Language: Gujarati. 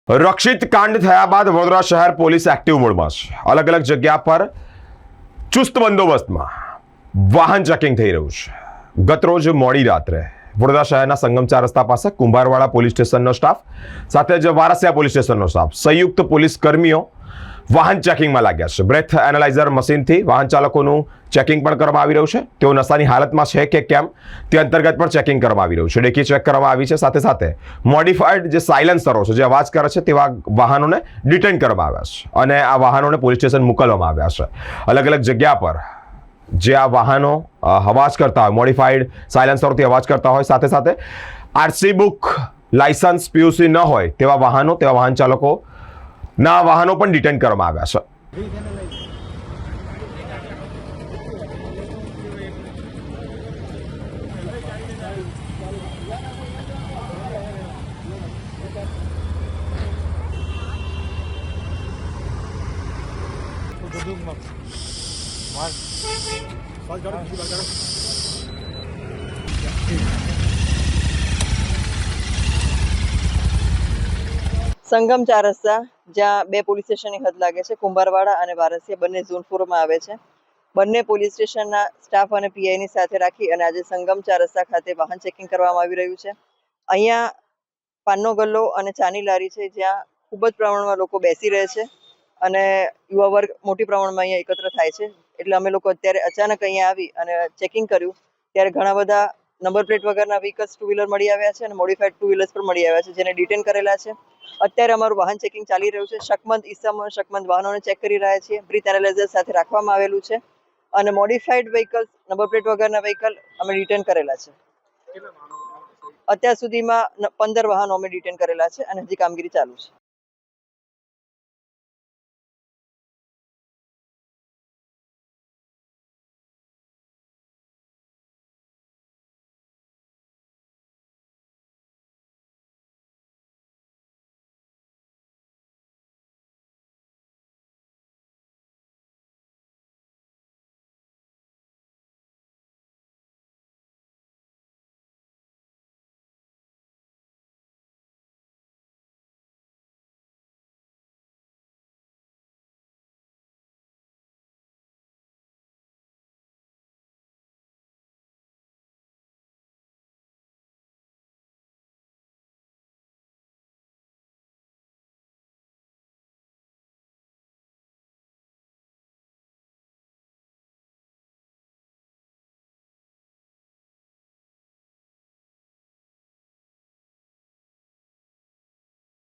રક્ષિત કાંડ થયા બાદ વડોદરા શહેર પોલીસ એક્ટિવ મોડમાં છે. અલગ અલગ જગ્યા પર ચુસ્ત બંદોબસ્તમાં વાહન ચેકિંગ થઈ રહ્યું છે. ગતરોજ મોડી રાત્રે વડોદરા શહેરના સંગમ 4 રસ્તા પાસે કુંભારવાડા પોલીસ સ્ટેશનનો સ્ટાફ સાથે જ વારસિયા પોલીસ સ્ટેશનનો સ્ટાફ સંયુક્ત પોલીસ કર્મીઓ વાહન ચેકિંગમાં લાગ્યા છે. બ્રેથ એનાલાઇઝર મશીનથી વાહન ચાલકોનું ચેકિંગ પણ કરવામાં આવી રહ્યું છે. તેઓ નશાની હાલતમાં છે કે કેમ તે અંતર્ગત પણ ચેકિંગ કરવામાં આવી રહ્યું છે. ડેકી ચેક કરવામાં આવી છે. સાથે સાથે મોડિફાઈડ જે સાયલેન્સરો છે, જે અવાજ કરે છે, તેવા વાહનોને ડિટેન કરવામાં આવ્યા છે અને આ વાહનોને પોલીસ સ્ટેશન મોકલવામાં આવ્યા છે. અલગ અલગ જગ્યા પર જે આ વાહનો અવાજ કરતા હોય, મોડિફાઈડ સાયલેન્સરોથી અવાજ કરતા હોય, સાથે સાથે આરસી બુક, લાયસન્સ, પીયુસી ન હોય તેવા વાહનો, તેવા વાહન ચાલકો ના વાહનો પણ ડિટેન કરવામાં આવ્યા છે. સંગમ 4 રસ્તા જ્યાં બે પોલીસ સ્ટેશનની હદ લાગે છે, કુંભારવાડા અને વારસિયા, બંને ઝોન 4 માં આવે છે. બંને પોલીસ સ્ટેશનના સ્ટાફ અને પીઆઈની સાથે રાખી અને આજે સંગમ 4 રસ્તા ખાતે વાહન ચેકિંગ કરવામાં આવી રહ્યું છે. અહીંયા પાનનો ગલ્લો અને ચાની લારી છે, જ્યાં ખૂબ જ પ્રમાણમાં લોકો બેસી રહે છે અને યુવા વર્ગ મોટી પ્રમાણમાં અહીંયા એકત્ર થાય છે. એટલે અમે લોકો અત્યારે અચાનક અહીંયા આવી અને ચેકિંગ કર્યું ત્યારે ઘણા બધા નંબર પ્લેટ વગરના વ્હીકલ્સ 2 વ્હીલર મળી આવ્યા છે અને મોડિફાઈડ 2 વ્હીલર્સ પણ મળી આવ્યા છે, જેને ડિટેન કરેલા છે. અત્યારે અમારું વાહન ચેકિંગ ચાલી રહ્યું છે. શકમંદ ઇસમો, શકમંદ વાહનોને ચેક કરી રહ્યા છીએ. બ્રીથ એનાલાઇઝર સાથે રાખવામાં આવેલું છે અને મોડિફાઈડ વ્હીકલ્સ, નંબર પ્લેટ વગરના વ્હીકલ અમે ડિટેન કરેલા છે. અત્યાર સુધીમાં 15 વાહનો અમે ડિટેન કરેલા છે અને હજી કામગીરી ચાલુ છે.